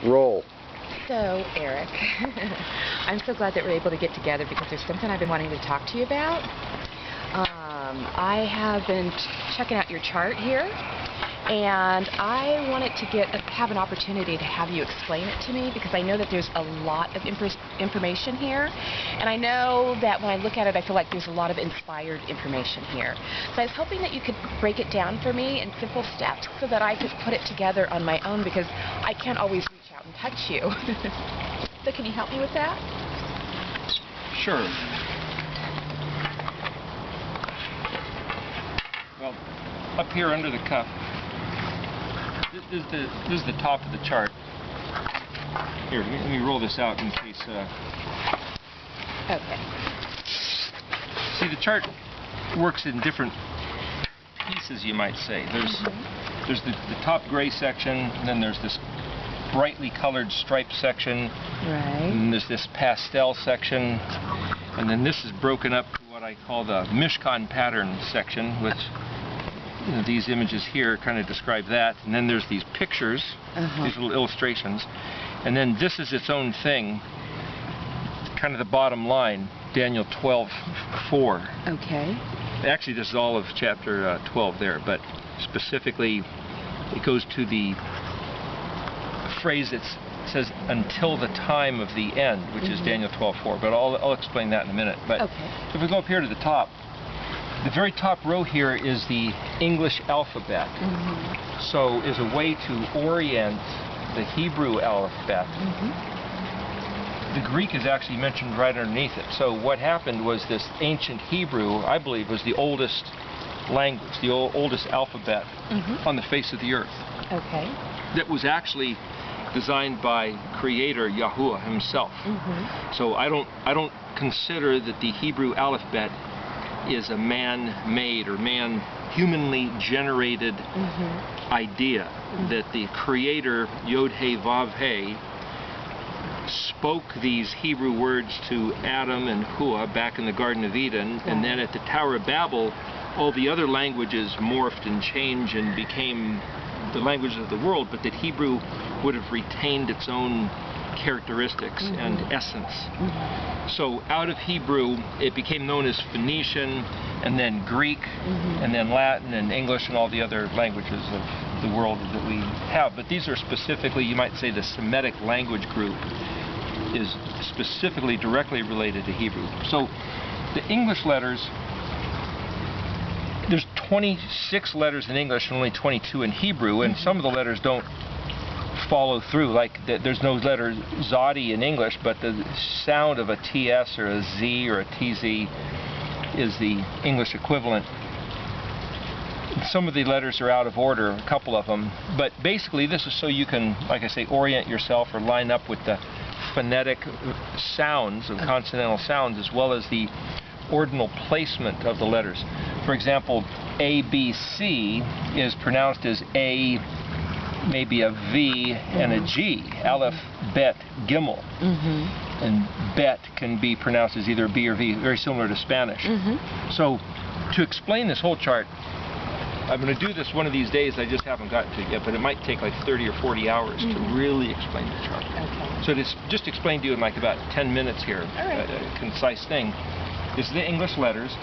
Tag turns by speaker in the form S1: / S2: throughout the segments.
S1: Roll.
S2: So, Eric, I'm so glad that we're able to get together because there's something I've been wanting to talk to you about. I have been checking out your chart here, and I wanted to have an opportunity to have you explain it to me because I know that there's a lot of information here, and I know that when I look at it, I feel like there's a lot of inspired information here. So I was hoping that you could break it down for me in simple steps so that I could put it together on my own because I can't always reach out and touch you. So can you help me with that?
S3: Sure. Well, up here under the cuff, this is the top of the chart. Here, let me roll this out in case.
S2: Okay.
S3: See, the chart works in different pieces, you might say. There's the top gray section, and then there's this brightly colored striped section,
S2: Right.
S3: and there's this pastel section, and then this is broken up to what I call the Mishkan pattern section, which these images here kind of describe that, and then there's these pictures, these little illustrations, and then this is its own thing, kind of the bottom line, Daniel 12:4.
S2: Okay.
S3: Actually, this is all of chapter 12 there, but specifically it goes to the phrase that says until the time of the end, which is Daniel 12:4, but I'll explain that in a minute. But if we go up here to the top, the very top row here is the English alphabet. So as a way to orient the Hebrew alphabet, the Greek is actually mentioned right underneath it. So what happened was this ancient Hebrew, I believe, was the oldest language, the oldest alphabet on the face of the earth.
S2: Okay.
S3: That was actually designed by Creator Yahuwah himself. So I don't consider that the Hebrew alphabet is a man-made or humanly generated idea. That the Creator Yod-He Vav-He spoke these Hebrew words to Adam and Hua back in the Garden of Eden, and then at the Tower of Babel, all the other languages morphed and changed and became the languages of the world, but that Hebrew would have retained its own characteristics and essence. So out of Hebrew, it became known as Phoenician, and then Greek, and then Latin and English and all the other languages of the world that we have. But these are specifically, you might say, the Semitic language group is specifically directly related to Hebrew. So the English letters, there's 26 letters in English and only 22 in Hebrew, and some of the letters don't follow through. Like there's no letter Zodi in English, but the sound of a TS or a Z or a TZ is the English equivalent. Some of the letters are out of order, a couple of them, but basically this is so you can, like I say, orient yourself or line up with the phonetic sounds of consonantal sounds as well as the ordinal placement of the letters. For example, ABC is pronounced as A, maybe a V and a G, aleph-bet gimel. And bet can be pronounced as either B or V, very similar to Spanish. So to explain this whole chart, I'm going to do this one of these days. I just haven't gotten to it yet, but it might take like 30 or 40 hours to really explain the chart. So to just explain to you in like about 10 minutes here, a concise thing, is the English letters.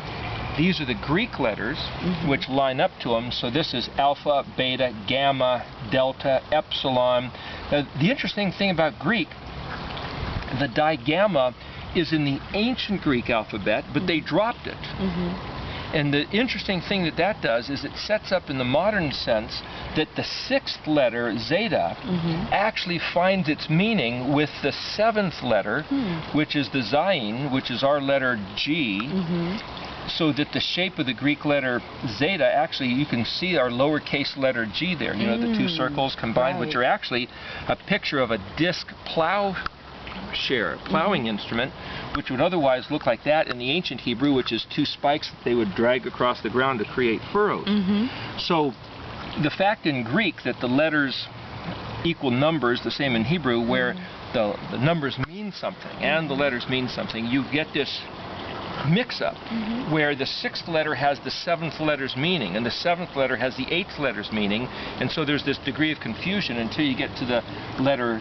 S3: These are the Greek letters, which line up to them. So this is alpha, beta, gamma, delta, epsilon. The interesting thing about Greek, the digamma is in the ancient Greek alphabet, but they dropped it. And the interesting thing that does is it sets up in the modern sense that the sixth letter, zeta, actually finds its meaning with the seventh letter, which is the zayin, which is our letter G. So that the shape of the Greek letter zeta, actually you can see our lowercase letter G there, you know, the two circles combined, which are actually a picture of a disc plowing instrument, which would otherwise look like that in the ancient Hebrew, which is two spikes that they would drag across the ground to create furrows. So the fact in Greek that the letters equal numbers, the same in Hebrew, where the numbers mean something and the letters mean something, you get this mix-up, where the 6th letter has the 7th letter's meaning, and the 7th letter has the 8th letter's meaning, and so there's this degree of confusion until you get to the letter,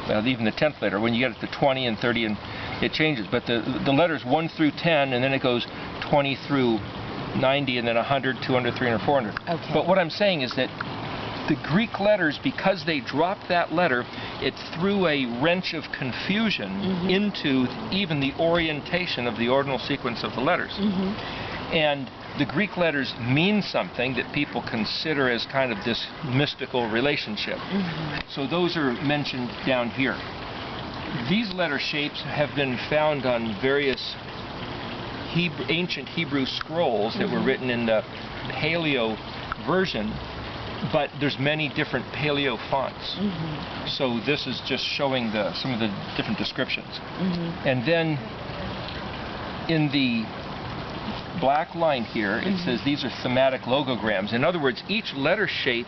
S3: well, even the 10th letter. When you get to 20 and 30, and it changes. But the letters 1 through 10, and then it goes 20 through 90, and then 100, 200, 300, 400.
S2: Okay.
S3: But what I'm saying is that the Greek letters, because they dropped that letter, it threw a wrench of confusion into even the orientation of the ordinal sequence of the letters. And the Greek letters mean something that people consider as kind of this mystical relationship. So those are mentioned down here. These letter shapes have been found on various ancient Hebrew scrolls that were written in the Paleo version, but there's many different Paleo fonts. So this is just showing some of the different descriptions. And then in the black line here, it says these are thematic logograms. In other words, each letter shape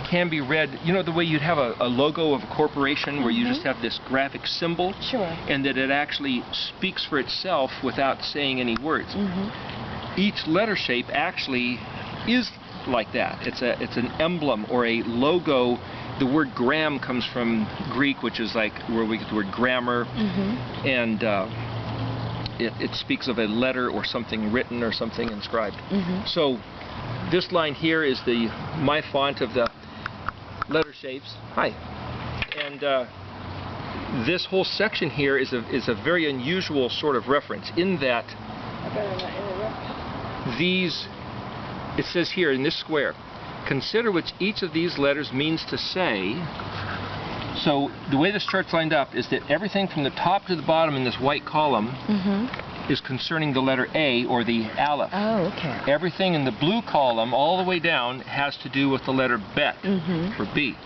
S3: can be read, you know, the way you'd have a logo of a corporation where you just have this graphic symbol, and that it actually speaks for itself without saying any words. Each letter shape actually is like that. It's an emblem or a logo. The word gram comes from Greek, which is like where we get the word grammar, and it speaks of a letter or something written or something inscribed. So this line here is my font of the letter shapes. Hi. And this whole section here is a very unusual sort of reference in that it says here in this square, consider which each of these letters means to say. So the way this chart's lined up is that everything from the top to the bottom in this white column is concerning the letter A, or the aleph.
S2: Oh, okay.
S3: Everything in the blue column all the way down has to do with the letter bet, or B.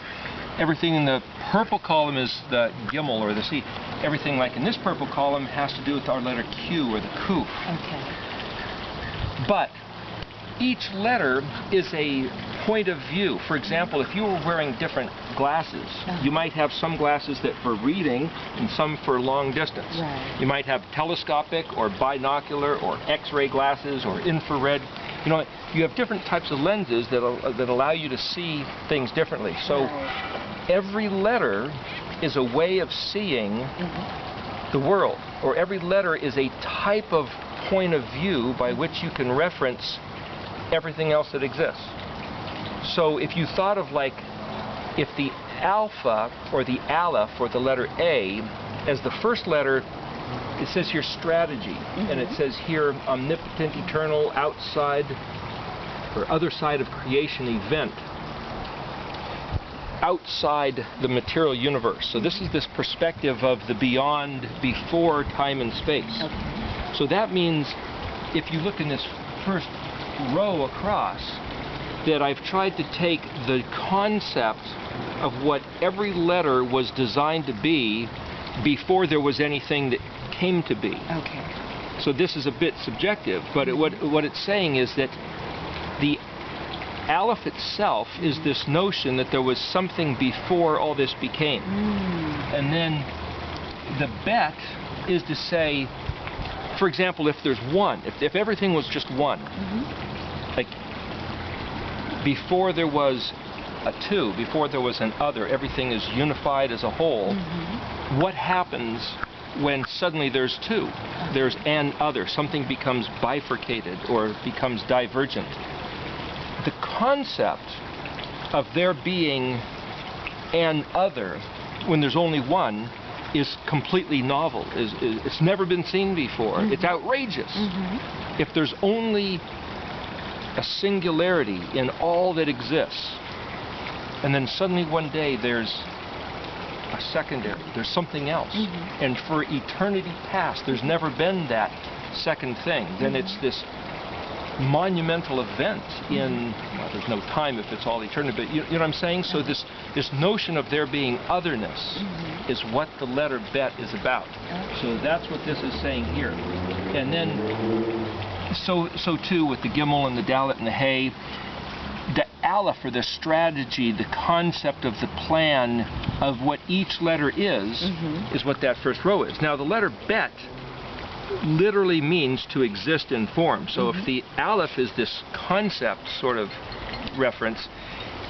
S3: Everything in the purple column is the gimel, or the C. Everything like in this purple column has to do with our letter Q, or the kuf.
S2: Okay.
S3: But each letter is a point of view. For example, if you were wearing different glasses, you might have some glasses that for reading and some for long distance. You might have telescopic or binocular or X-ray glasses or infrared. You know, you have different types of lenses that allow you to see things differently. So every letter is a way of seeing the world, or every letter is a type of point of view by which you can reference everything else that exists. So if you thought of like, if the alpha or the aleph or the letter A as the first letter, it says here strategy, and it says here omnipotent, eternal, outside, or other side of creation event, outside the material universe. So this is this perspective of the beyond, before time and space. So that means if you look in this first row across, that I've tried to take the concept of what every letter was designed to be before there was anything that came to be. So this is a bit subjective, but what it's saying is that the aleph itself is this notion that there was something before all this became. And then the bet is to say, for example, if there's one, if everything was just one, like before there was a two, before there was an other, everything is unified as a whole, what happens when suddenly there's two? There's an other, something becomes bifurcated or becomes divergent. The concept of there being an other when there's only one is completely novel. It's never been seen before. It's outrageous. If there's only a singularity in all that exists, and then suddenly one day there's a secondary, there's something else, and for eternity past there's never been that second thing, then it's this monumental event in, well, there's no time if it's all eternity, but you know what I'm saying? So this notion of there being otherness is what the letter bet is about. So that's what this is saying here. And then, so too with the gimel and the dalet and the hay, the aleph, or the strategy, the concept of the plan of what each letter is what that first row is. Now the letter bet literally means to exist in form. So if the aleph is this concept sort of reference,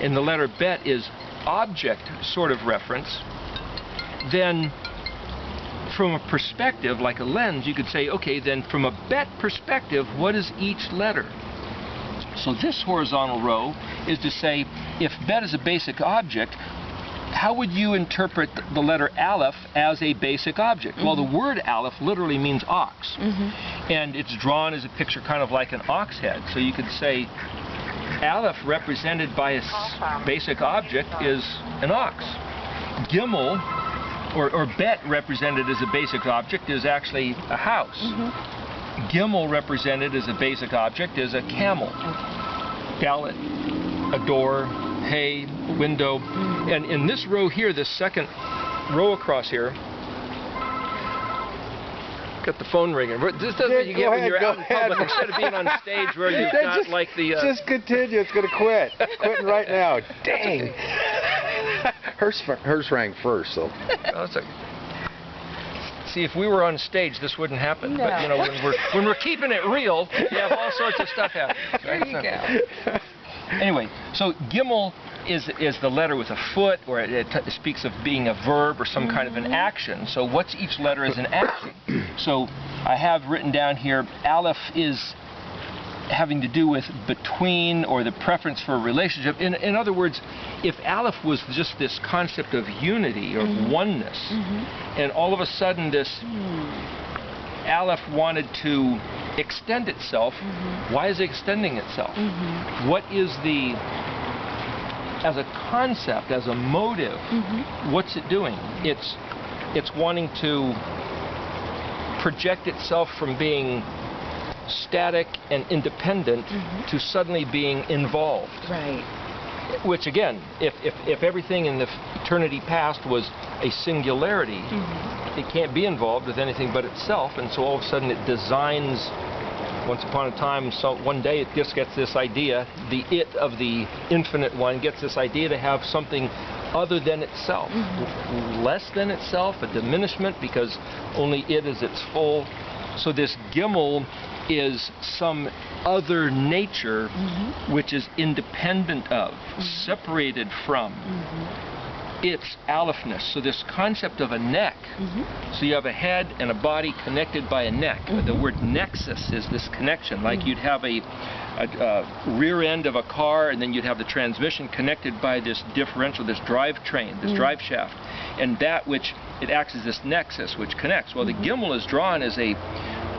S3: and the letter bet is object sort of reference, then from a perspective, like a lens, you could say, okay, then from a bet perspective, what is each letter? So this horizontal row is to say, if bet is a basic object, how would you interpret the letter aleph as a basic object? Well, the word aleph literally means ox. And it's drawn as a picture kind of like an ox head. So you could say aleph represented by a basic object is an ox. Gimel, or bet represented as a basic object, is actually a house. Gimel represented as a basic object is a camel. Ballot, a door, hay, window. And in this row here, this second row across here, got the phone ringing. This doesn't what you get when you're out in public instead of being on stage where you've got
S1: just,
S3: like the...
S1: Just continue. It's going to quit. Quitting right now. Dang. Hers rang first, so...
S3: Oh, it's okay. See, if we were on stage, this wouldn't happen.
S2: No.
S3: But you know, when we're keeping it real, you have all sorts of stuff happening.
S2: There you go.
S3: Anyway, so gimel is the letter with a foot, or it speaks of being a verb or some kind of an action. So what's each letter as an action? So I have written down here, aleph is having to do with between, or the preference for a relationship. In other words, if aleph was just this concept of unity or oneness, and all of a sudden this aleph wanted to extend itself, why is it extending itself? What is the, as a concept, as a motive, what's it doing? It's wanting to project itself from being static and independent to suddenly being involved.
S2: Right.
S3: Which again, if everything in the eternity past was a singularity, it can't be involved with anything but itself, and so all of a sudden it designs, once upon a time, so one day it just gets this idea, the it of the infinite one gets this idea to have something other than itself, less than itself, a diminishment, because only it is its full. So this gimel is some other nature which is independent of, separated from its alephness. So this concept of a neck, so you have a head and a body connected by a neck. The word nexus is this connection, like you'd have a rear end of a car, and then you'd have the transmission connected by this differential, this drive train, this drive shaft, and that which, it acts as this nexus which connects. Well, the gimel is drawn as a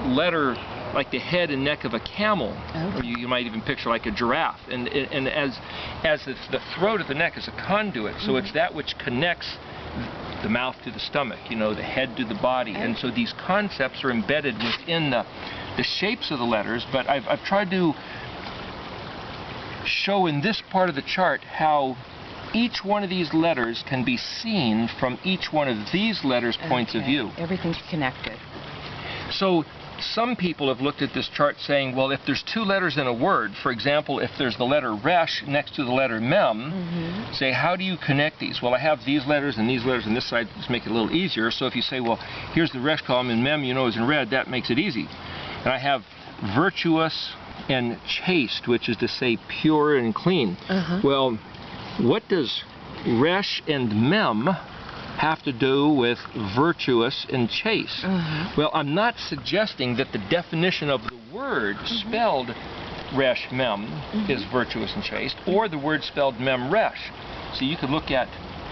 S3: letter like the head and neck of a camel, or you might even picture like a giraffe, and as it's the throat of the neck is a conduit, so it's that which connects the mouth to the stomach, you know, the head to the body, and so these concepts are embedded within the shapes of the letters. But I've tried to show in this part of the chart how each one of these letters can be seen from each one of these letters' points of view.
S2: Everything's connected.
S3: So some people have looked at this chart saying, well, if there's two letters in a word, for example, if there's the letter resh next to the letter mem, say, how do you connect these? Well, I have these letters and this side, just make it a little easier. So if you say, well, here's the resh column, and mem, you know, is in red, that makes it easy. And I have virtuous and chaste, which is to say pure and clean. Well, what does resh and mem have to do with virtuous and chaste? Well, I'm not suggesting that the definition of the word spelled resh mem is virtuous and chaste, or the word spelled mem resh. So you could look at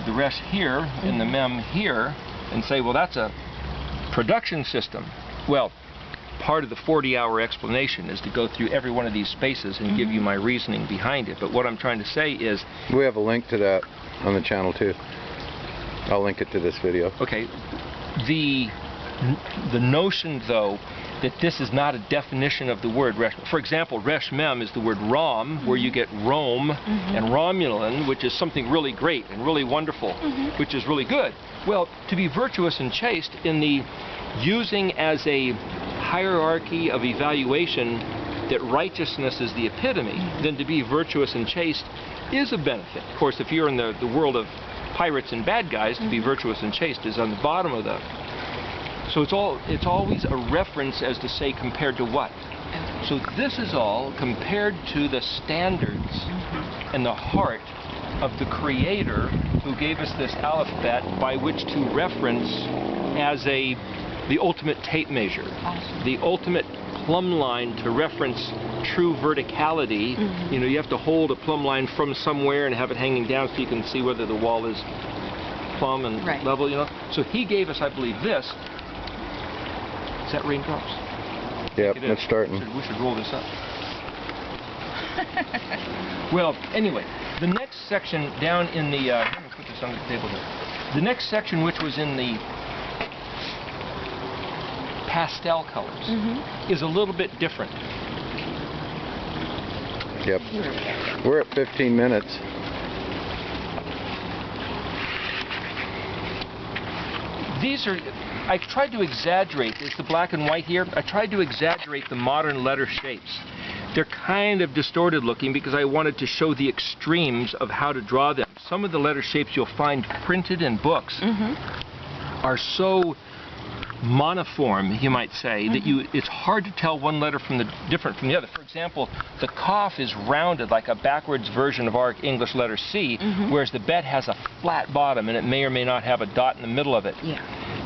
S3: the resh here and the mem here and say, well, that's a production system. Well, part of the 40-hour explanation is to go through every one of these spaces and give you my reasoning behind it. But what I'm trying to say is,
S1: we have a link to that on the channel too. I'll link it to this video.
S3: Okay, the notion, though, that this is not a definition of the word resh. For example, resh mem is the word rom, where you get Rome and Romulan, which is something really great and really wonderful, which is really good. Well, to be virtuous and chaste in the using as a hierarchy of evaluation that righteousness is the epitome, then to be virtuous and chaste is a benefit. Of course, if you're in the world of pirates and bad guys, to be virtuous and chaste is on the bottom of the So it's always a reference as to say compared to what. So this is all compared to the standards and the heart of the Creator who gave us this aleph-bet by which to reference as the ultimate tape measure, the ultimate plumb line to reference true verticality. You know, you have to hold a plumb line from somewhere and have it hanging down so you can see whether the wall is plumb and level, you know. So he gave us, I believe, this. Is that raindrops?
S1: Yep, it's starting.
S3: We should roll this up. Well, anyway, the next section down in the, let me put this on the table here. The next section, which was in the pastel colors, is a little bit different.
S1: Yep. We're at 15 minutes.
S3: These are, I tried to exaggerate, it's the black and white here, I tried to exaggerate the modern letter shapes. They're kind of distorted looking because I wanted to show the extremes of how to draw them. Some of the letter shapes you'll find printed in books are so monoform, you might say, that it's hard to tell one letter different from the other. For example, the cough is rounded like a backwards version of our English letter C, whereas the bet has a flat bottom and it may or may not have a dot in the middle of it.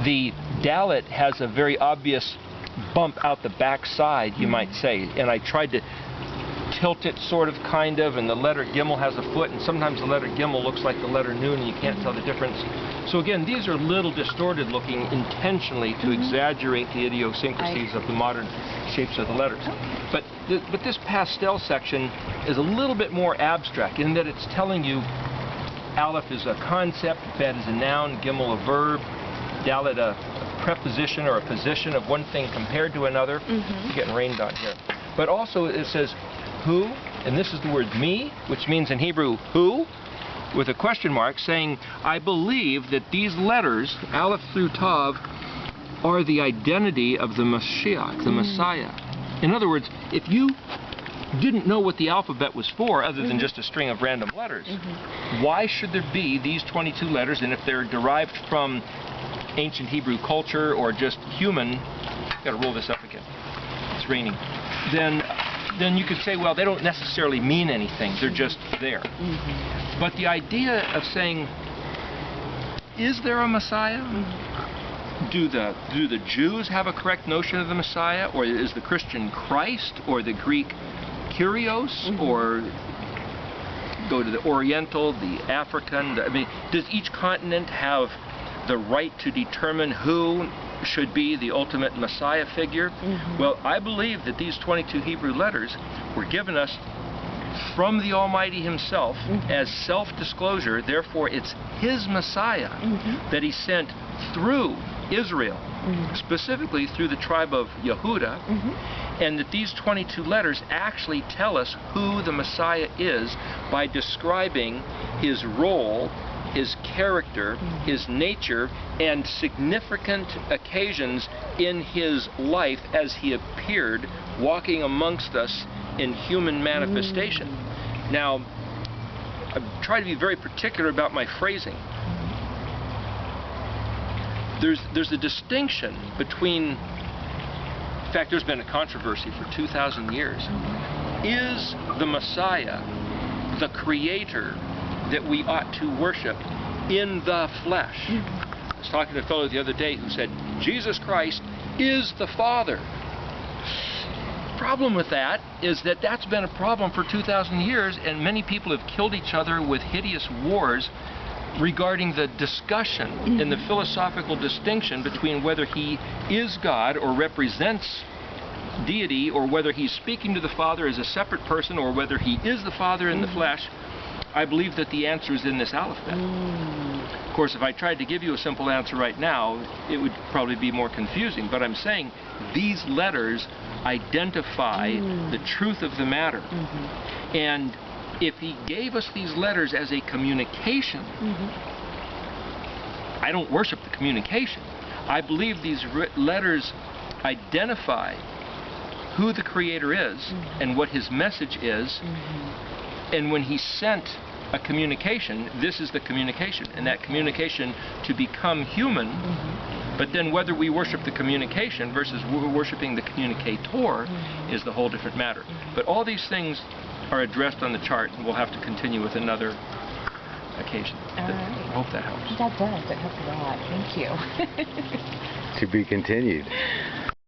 S3: The dalet has a very obvious bump out the back side, you might say, and I tried to tilt it sort of, kind of, and the letter gimel has a foot, and sometimes the letter gimel looks like the letter nun and you can't tell the difference. So again, these are a little distorted looking intentionally to exaggerate the idiosyncrasies of the modern shapes of the letters. But this pastel section is a little bit more abstract in that it's telling you aleph is a concept, bet is a noun, gimel a verb, dalet a preposition or a position of one thing compared to another. It's getting rained on here. But also it says who, and this is the word me, which means in Hebrew who, with a question mark, saying, I believe that these letters, aleph through tav, are the identity of the Mashiach, the Messiah. In other words, if you didn't know what the alphabet was for, other than just a string of random letters, why should there be these 22 letters? And if they're derived from ancient Hebrew culture or just human, got to roll this up again, it's raining, then you could say, well, they don't necessarily mean anything, they're just there. But the idea of saying, is there a Messiah? Do the Jews have a correct notion of the Messiah? Or is the Christian Christ? Or the Greek Kyrios? Or go to the Oriental, the African? I mean, does each continent have the right to determine who should be the ultimate Messiah figure? Well, I believe that these 22 Hebrew letters were given us from the Almighty Himself as self-disclosure. Therefore, it's His Messiah that He sent through Israel, specifically through the tribe of Yehuda, and that these 22 letters actually tell us who the Messiah is by describing His role, His character, His nature, and significant occasions in His life as He appeared walking amongst us in human manifestation. Now, I try to be very particular about my phrasing. There's a distinction between, in fact, there's been a controversy for 2,000 years. Is the Messiah the Creator that we ought to worship in the flesh? I was talking to a fellow the other day who said, Jesus Christ is the Father. The problem with that is that that's been a problem for 2,000 years, and many people have killed each other with hideous wars regarding the discussion and the philosophical distinction between whether He is God or represents deity, or whether He's speaking to the Father as a separate person, or whether He is the Father in the flesh. I believe that the answer is in this aleph-bet. Of course, if I tried to give you a simple answer right now, it would probably be more confusing. But I'm saying these letters identify the truth of the matter. And if He gave us these letters as a communication, I don't worship the communication. I believe these letters identify who the Creator is and what His message is. And when He sent a communication. This is the communication, and that communication to become human. But then whether we worship the communication versus worshiping the communicator is the whole different matter. But all these things are addressed on the chart, and we'll have to continue with another occasion. I hope that helps.
S2: That does. That helps a lot. Thank you.
S1: To be continued.